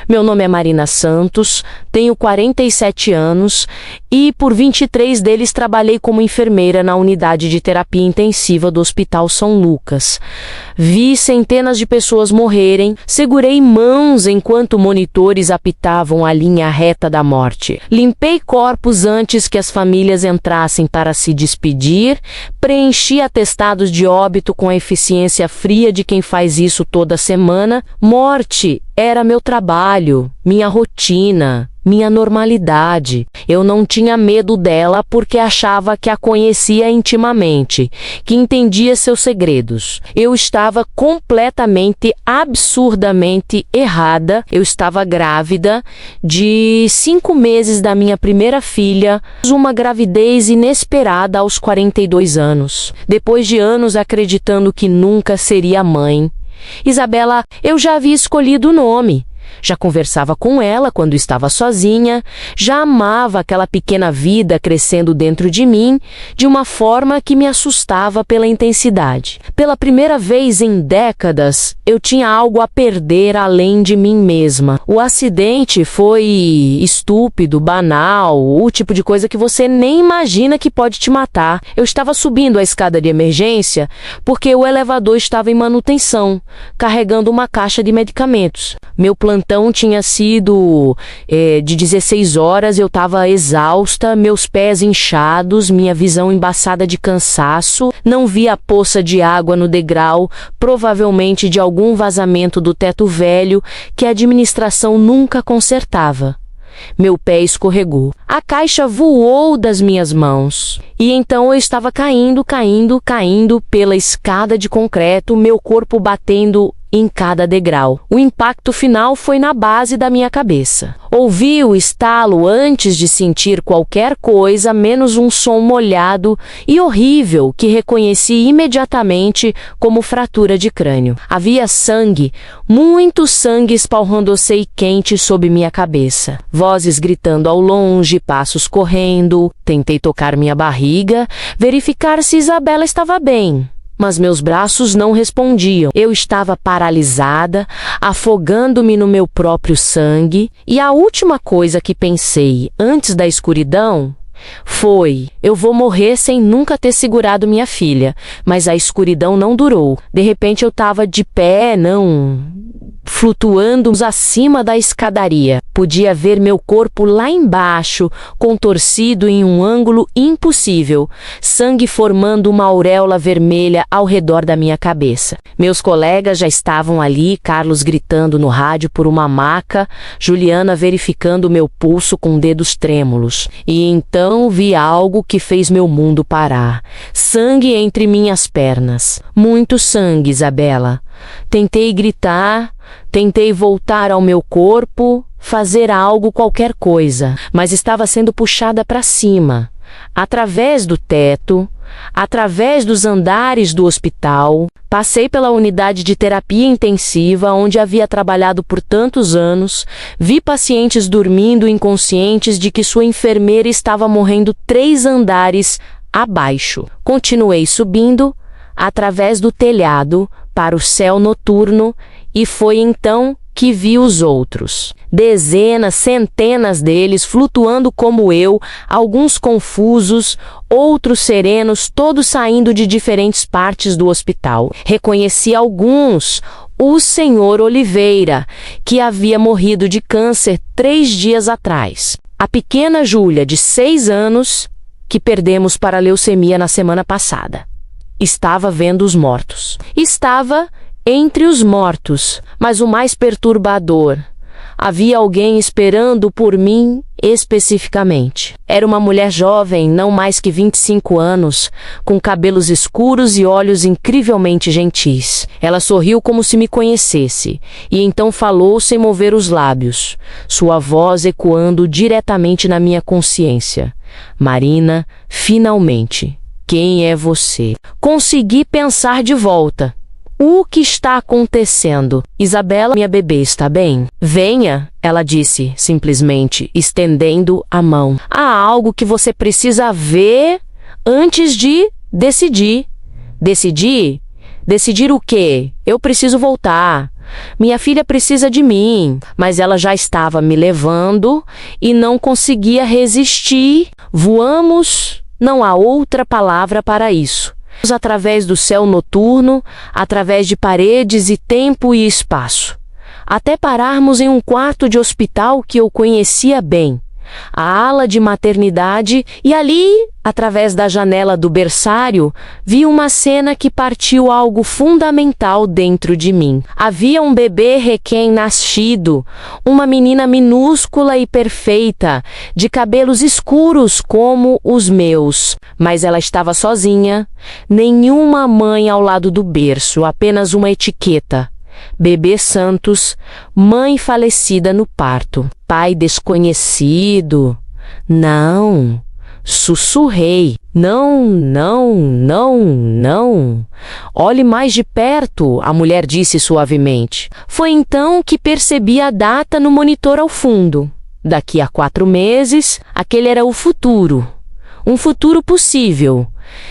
Meu nome é Marina Santos, tenho 47 anos e por 23 deles trabalhei como enfermeira na unidade de terapia intensiva do Hospital São Lucas. Vi centenas de pessoas morrerem, segurei mãos enquanto monitores apitavam a linha reta da morte. Limpei corpos antes que as famílias entrassem para se despedir, preenchi atestados de óbito com a eficiência fria de quem faz isso toda semana. Morte era meu trabalho, minha rotina, minha normalidade. Eu não tinha medo dela porque achava que a conhecia intimamente, que entendia seus segredos. Eu estava completamente, absurdamente errada. Eu estava grávida de 5 meses da minha primeira filha, uma gravidez inesperada aos 42 anos. Depois de anos acreditando que nunca seria mãe. Isabela, eu já havia escolhido o nome. Já conversava com ela quando estava sozinha, já amava aquela pequena vida crescendo dentro de mim, de uma forma que me assustava pela intensidade. Pela primeira vez em décadas, eu tinha algo a perder além de mim mesma. O acidente foi estúpido, banal, o tipo de coisa que você nem imagina que pode te matar. Eu estava subindo a escada de emergência porque o elevador estava em manutenção, carregando uma caixa de medicamentos. Meu plantão tinha sido de 16 horas, eu estava exausta, meus pés inchados, minha visão embaçada de cansaço, não via a poça de água no degrau, provavelmente de algum vazamento do teto velho que a administração nunca consertava. Meu pé escorregou. A caixa voou das minhas mãos. E então eu estava caindo pela escada de concreto, meu corpo batendo em cada degrau. O impacto final foi na base da minha cabeça. Ouvi o estalo antes de sentir qualquer coisa, menos um som molhado e horrível que reconheci imediatamente como fratura de crânio. Havia sangue, muito sangue espalhando-se e quente sob minha cabeça. Vozes gritando ao longe, passos correndo. Tentei tocar minha barriga, verificar se Isabela estava bem. Mas meus braços não respondiam. Eu estava paralisada, afogando-me no meu próprio sangue, e a última coisa que pensei antes da escuridão foi: eu vou morrer sem nunca ter segurado minha filha. Mas a escuridão não durou. De repente eu estava de pé, flutuando acima da escadaria. Podia ver meu corpo lá embaixo, contorcido em um ângulo impossível, sangue formando uma auréola vermelha ao redor da minha cabeça. Meus colegas já estavam ali, Carlos gritando no rádio por uma maca, Juliana verificando meu pulso com dedos trêmulos. E então vi algo que fez meu mundo parar. Sangue entre minhas pernas. Muito sangue, Isabela. Tentei gritar, tentei voltar ao meu corpo, fazer algo, qualquer coisa, mas estava sendo puxada para cima, através do teto, através dos andares do hospital. Passei pela unidade de terapia intensiva, onde havia trabalhado por tantos anos, vi pacientes dormindo inconscientes de que sua enfermeira estava morrendo 3 andares abaixo. Continuei subindo, através do telhado, para o céu noturno, e foi então que vi os outros. Dezenas, centenas deles flutuando como eu, alguns confusos, outros serenos, todos saindo de diferentes partes do hospital. Reconheci alguns. O Sr. Oliveira, que havia morrido de câncer 3 dias atrás. A pequena Júlia, de 6 anos, que perdemos para a leucemia na semana passada. Estava vendo os mortos. Estava entre os mortos, mas o mais perturbador: havia alguém esperando por mim especificamente. Era uma mulher jovem, não mais que 25 anos, com cabelos escuros e olhos incrivelmente gentis. Ela sorriu como se me conhecesse, e então falou sem mover os lábios, sua voz ecoando diretamente na minha consciência. Marina, finalmente. Quem é você? Consegui pensar de volta. O que está acontecendo? Isabela, minha bebê está bem? Venha, ela disse, simplesmente, estendendo a mão. Há algo que você precisa ver antes de decidir. Decidir? Decidir o quê? Eu preciso voltar. Minha filha precisa de mim, mas ela já estava me levando e não conseguia resistir. Voamos, não há outra palavra para isso. Através do céu noturno, através de paredes e tempo e espaço, até pararmos em um quarto de hospital que eu conhecia bem, a ala de maternidade, e ali, através da janela do berçário, vi uma cena que partiu algo fundamental dentro de mim. Havia um bebê recém-nascido, uma menina minúscula e perfeita, de cabelos escuros como os meus, mas ela estava sozinha, nenhuma mãe ao lado do berço, apenas uma etiqueta. Bebê Santos, mãe falecida no parto. Pai desconhecido. Não. Sussurrei. Não, não, não, não. Olhe mais de perto, a mulher disse suavemente. Foi então que percebi a data no monitor ao fundo. Daqui a 4 meses, aquele era o futuro. Um futuro possível.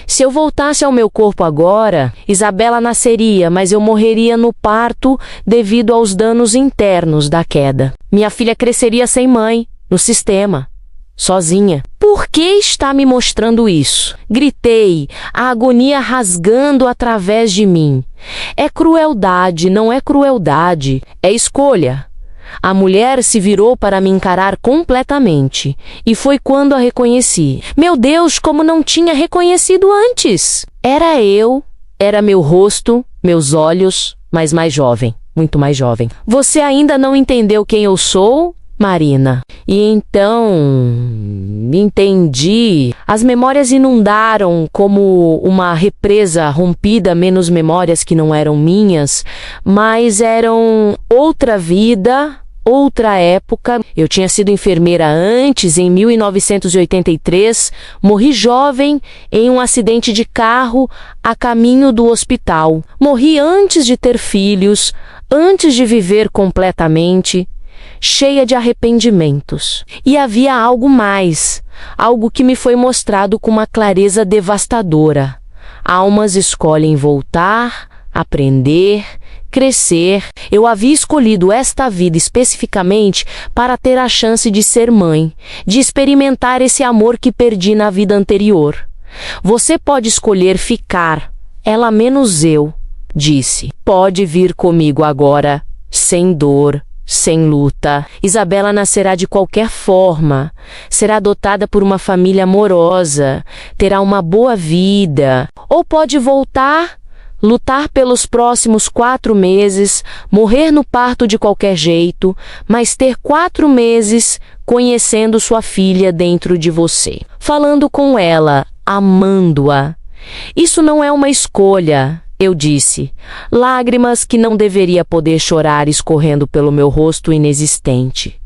Se eu voltasse ao meu corpo agora, Isabela nasceria, mas eu morreria no parto devido aos danos internos da queda. Minha filha cresceria sem mãe, no sistema, sozinha. Por que está me mostrando isso? Gritei, a agonia rasgando através de mim. É crueldade, não é crueldade, é escolha. A mulher se virou para me encarar completamente, e foi quando a reconheci. Meu Deus, como não tinha reconhecido antes! Era eu, era meu rosto, meus olhos, mas mais jovem, muito mais jovem. Você ainda não entendeu quem eu sou, Marina? E então, entendi. As memórias inundaram como uma represa rompida, menos memórias que não eram minhas, mas eram outra vida, outra época. Eu tinha sido enfermeira antes, em 1983, morri jovem em um acidente de carro a caminho do hospital. Morri antes de ter filhos, antes de viver completamente, cheia de arrependimentos. E havia algo mais, algo que me foi mostrado com uma clareza devastadora. Almas escolhem voltar, aprender, crescer. Eu havia escolhido esta vida especificamente para ter a chance de ser mãe, de experimentar esse amor que perdi na vida anterior. Você pode escolher ficar, ela menos eu, disse. Pode vir comigo agora, sem dor, sem luta. Isabela nascerá de qualquer forma, será adotada por uma família amorosa, terá uma boa vida. Ou pode voltar, lutar pelos próximos 4 meses, morrer no parto de qualquer jeito, mas ter 4 meses conhecendo sua filha dentro de você, falando com ela, amando-a. Isso não é uma escolha, eu disse, lágrimas que não deveria poder chorar escorrendo pelo meu rosto inexistente.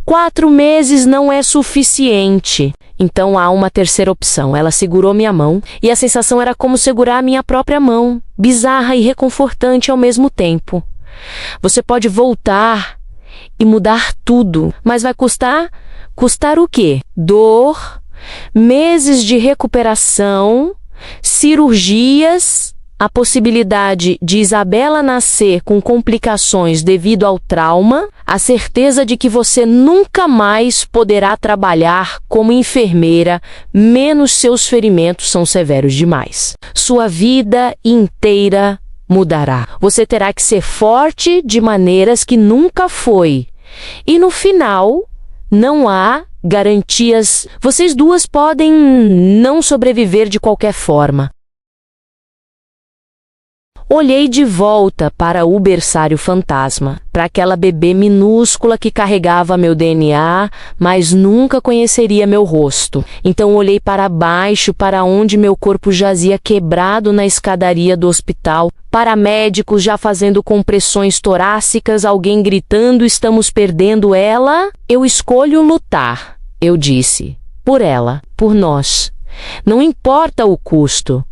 4 meses não é suficiente. Então há uma terceira opção. Ela segurou minha mão e a sensação era como segurar minha própria mão, bizarra e reconfortante ao mesmo tempo. Você pode voltar e mudar tudo, mas vai custar? Custar o quê? Dor, meses de recuperação, cirurgias, a possibilidade de Isabela nascer com complicações devido ao trauma, a certeza de que você nunca mais poderá trabalhar como enfermeira, menos seus ferimentos são severos demais. Sua vida inteira mudará. Você terá que ser forte de maneiras que nunca foi. E no final, não há garantias. Vocês duas podem não sobreviver de qualquer forma. Olhei de volta para o berçário fantasma, para aquela bebê minúscula que carregava meu DNA, mas nunca conheceria meu rosto. Então olhei para baixo, para onde meu corpo jazia quebrado na escadaria do hospital, para médicos já fazendo compressões torácicas, alguém gritando, estamos perdendo ela. Eu escolho lutar, eu disse, por ela, por nós. Não importa o custo.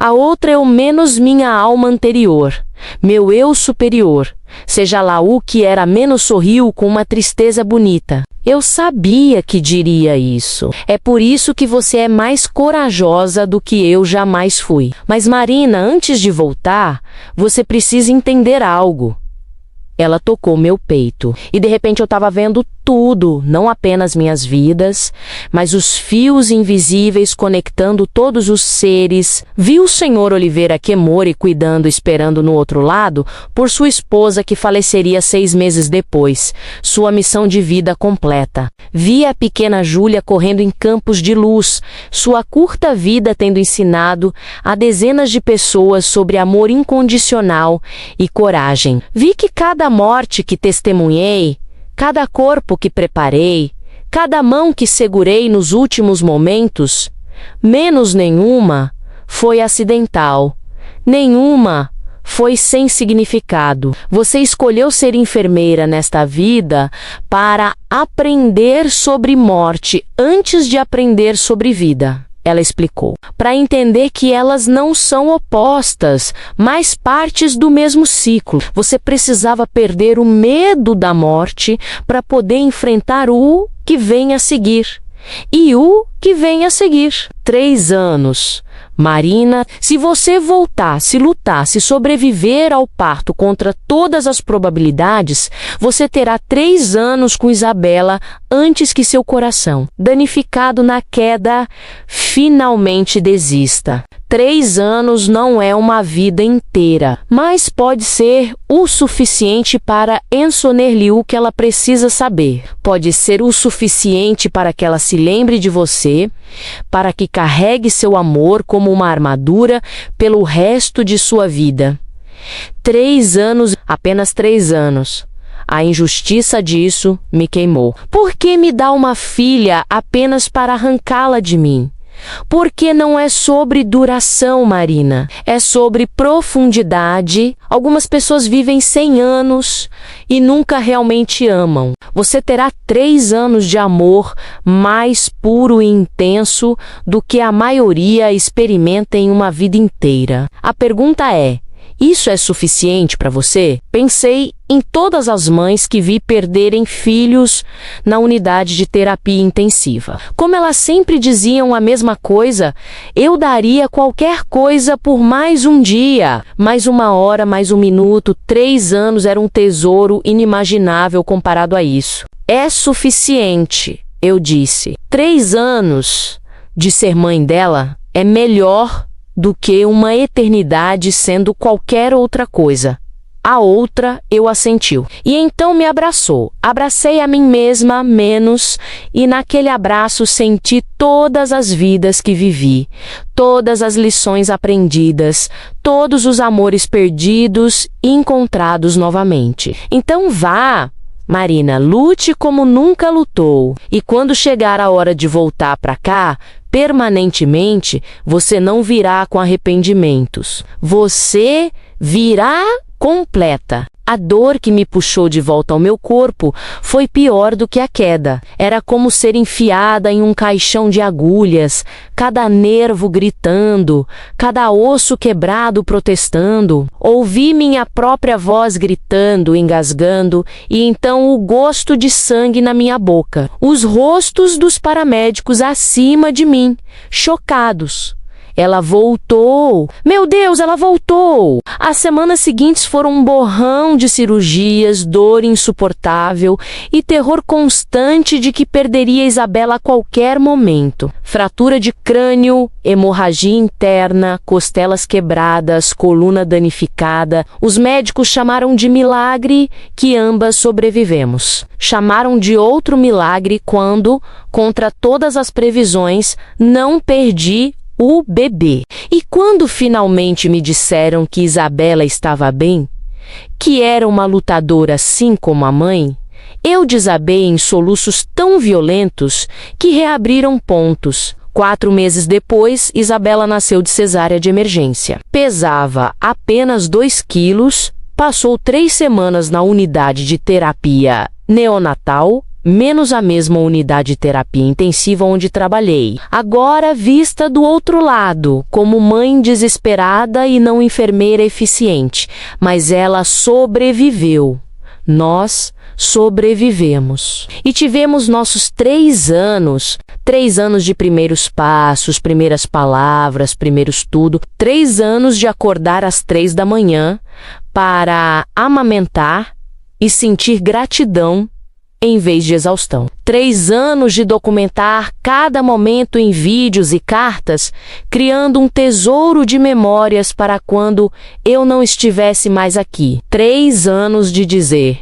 A outra é o menos minha alma anterior, meu eu superior, seja lá o que era, menos sorriu com uma tristeza bonita. Eu sabia que diria isso. É por isso que você é mais corajosa do que eu jamais fui. Mas Marina, antes de voltar, você precisa entender algo. Ela tocou meu peito e de repente eu estava vendo tudo, não apenas minhas vidas, mas os fios invisíveis conectando todos os seres. Vi o Sr. Oliveira Kemori cuidando, esperando no outro lado, por sua esposa que faleceria 6 meses depois, sua missão de vida completa. Vi a pequena Júlia correndo em campos de luz, sua curta vida tendo ensinado a dezenas de pessoas sobre amor incondicional e coragem. Vi que cada morte que testemunhei, cada corpo que preparei, cada mão que segurei nos últimos momentos, menos nenhuma foi acidental, nenhuma foi sem significado. Você escolheu ser enfermeira nesta vida para aprender sobre morte antes de aprender sobre vida. Ela explicou, para entender que elas não são opostas, mas partes do mesmo ciclo. Você precisava perder o medo da morte para poder enfrentar o que vem a seguir. E o que vem a seguir. 3 anos. Marina, se você voltar, se lutar, se sobreviver ao parto contra todas as probabilidades, você terá 3 anos com Isabela antes que seu coração, danificado na queda, finalmente desista. 3 anos não é uma vida inteira, mas pode ser o suficiente para ensonar-lhe o que ela precisa saber. Pode ser o suficiente para que ela se lembre de você, para que carregue seu amor como uma armadura pelo resto de sua vida. 3 anos, apenas 3 anos. A injustiça disso me queimou. Por que me dá uma filha apenas para arrancá-la de mim? Porque não é sobre duração, Marina, é sobre profundidade. Algumas pessoas vivem 100 anos e nunca realmente amam. Você terá 3 anos de amor mais puro e intenso do que a maioria experimenta em uma vida inteira. A pergunta é: isso é suficiente para você? Pensei em todas as mães que vi perderem filhos na unidade de terapia intensiva. Como elas sempre diziam a mesma coisa, eu daria qualquer coisa por mais um dia, mais 1 hora, mais 1 minuto. 3 anos era um tesouro inimaginável comparado a isso. É suficiente, eu disse. 3 anos de ser mãe dela é melhor do que uma eternidade sendo qualquer outra coisa. A outra eu assentiu. E então me abraçou. Abracei a mim mesma menos, e naquele abraço senti todas as vidas que vivi, todas as lições aprendidas, todos os amores perdidos e encontrados novamente. Então vá, Marina, lute como nunca lutou. E quando chegar a hora de voltar para cá, permanentemente, você não virá com arrependimentos. Você virá completa. A dor que me puxou de volta ao meu corpo foi pior do que a queda. Era como ser enfiada em um caixão de agulhas, cada nervo gritando, cada osso quebrado protestando. Ouvi minha própria voz gritando, engasgando, e então o gosto de sangue na minha boca. Os rostos dos paramédicos acima de mim, chocados. Ela voltou. Meu Deus, ela voltou! As semanas seguintes foram um borrão de cirurgias, dor insuportável e terror constante de que perderia Isabela a qualquer momento. Fratura de crânio, hemorragia interna, costelas quebradas, coluna danificada. Os médicos chamaram de milagre que ambas sobrevivemos. Chamaram de outro milagre quando, contra todas as previsões, não perdi o bebê. E quando finalmente me disseram que Isabela estava bem, que era uma lutadora assim como a mãe, eu desabei em soluços tão violentos que reabriram pontos. 4 meses depois, Isabela nasceu de cesárea de emergência. Pesava apenas 2 quilos, passou 3 semanas na unidade de terapia neonatal, menos a mesma unidade de terapia intensiva onde trabalhei. Agora vista do outro lado, como mãe desesperada e não enfermeira eficiente. Mas ela sobreviveu. Nós sobrevivemos. E tivemos nossos 3 anos. 3 anos de primeiros passos, primeiras palavras, primeiros tudo. 3 anos de acordar às 3 da manhã para amamentar e sentir gratidão em vez de exaustão. 3 anos de documentar cada momento em vídeos e cartas, criando um tesouro de memórias para quando eu não estivesse mais aqui. 3 anos de dizer,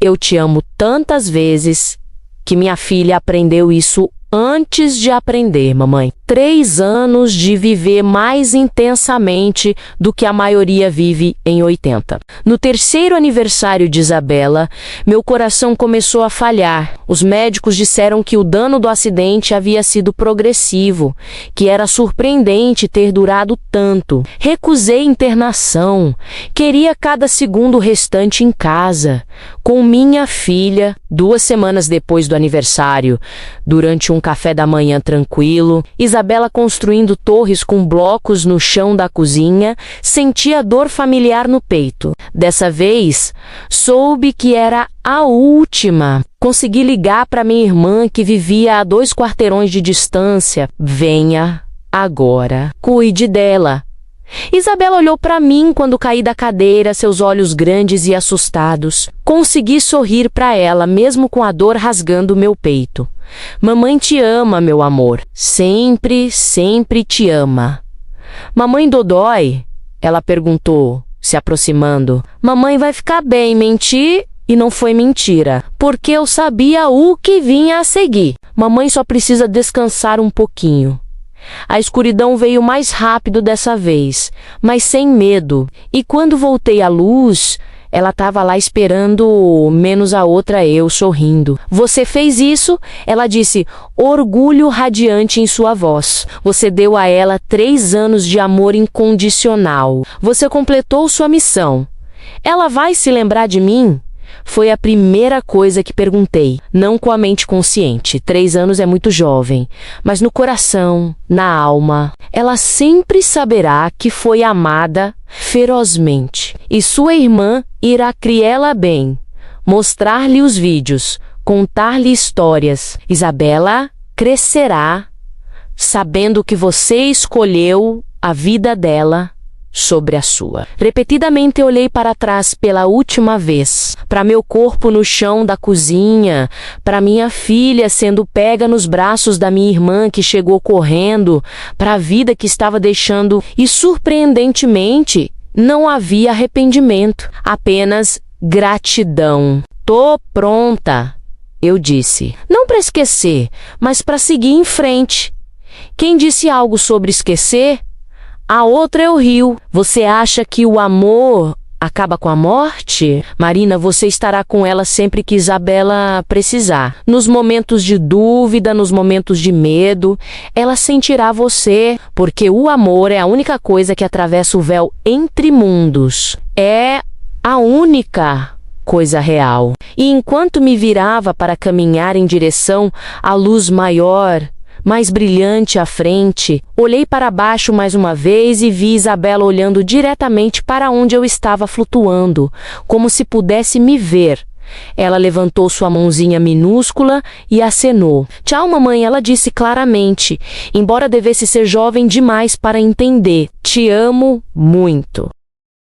eu te amo tantas vezes, que minha filha aprendeu isso antes de aprender, mamãe. 3 anos de viver mais intensamente do que a maioria vive em 80. No 3º aniversário de Isabela, meu coração começou a falhar. Os médicos disseram que o dano do acidente havia sido progressivo, que era surpreendente ter durado tanto. Recusei internação. Queria cada segundo restante em casa, com minha filha. 2 semanas depois do aniversário, durante um café da manhã tranquilo, Isabela construindo torres com blocos no chão da cozinha, sentia dor familiar no peito. Dessa vez, soube que era a última. Consegui ligar para minha irmã que vivia a 2 quarteirões de distância. Venha agora, cuide dela. Isabela olhou para mim quando caí da cadeira, seus olhos grandes e assustados. Consegui sorrir para ela, mesmo com a dor rasgando meu peito. Mamãe te ama, meu amor. Sempre, sempre te ama. Mamãe Dodói? Ela perguntou, se aproximando. Mamãe vai ficar bem, menti? E não foi mentira, porque eu sabia o que vinha a seguir. Mamãe só precisa descansar um pouquinho. A escuridão veio mais rápido dessa vez, mas sem medo. E quando voltei à luz, ela estava lá esperando, menos a outra eu sorrindo. Você fez isso? Ela disse, orgulho radiante em sua voz. Você deu a ela 3 anos de amor incondicional. Você completou sua missão. Ela vai se lembrar de mim? Foi a primeira coisa que perguntei, não com a mente consciente. 3 anos é muito jovem, mas no coração, na alma, ela sempre saberá que foi amada ferozmente. E sua irmã irá criá-la bem, mostrar-lhe os vídeos, contar-lhe histórias. Isabela crescerá sabendo que você escolheu a vida dela sobre a sua. Repetidamente olhei para trás pela última vez, para meu corpo no chão da cozinha, para minha filha sendo pega nos braços da minha irmã que chegou correndo, para a vida que estava deixando, e surpreendentemente não havia arrependimento, apenas gratidão. Tô pronta, eu disse. Não para esquecer, mas para seguir em frente. Quem disse algo sobre esquecer? A outra eu rio. Você acha que o amor acaba com a morte? Marina, você estará com ela sempre que Isabela precisar. Nos momentos de dúvida, nos momentos de medo, ela sentirá você, porque o amor é a única coisa que atravessa o véu entre mundos. É a única coisa real. E enquanto me virava para caminhar em direção à luz maior, mais brilhante à frente, olhei para baixo mais uma vez e vi Isabela olhando diretamente para onde eu estava flutuando, como se pudesse me ver. Ela levantou sua mãozinha minúscula e acenou. Tchau, mamãe, ela disse claramente, embora devesse ser jovem demais para entender. Te amo muito.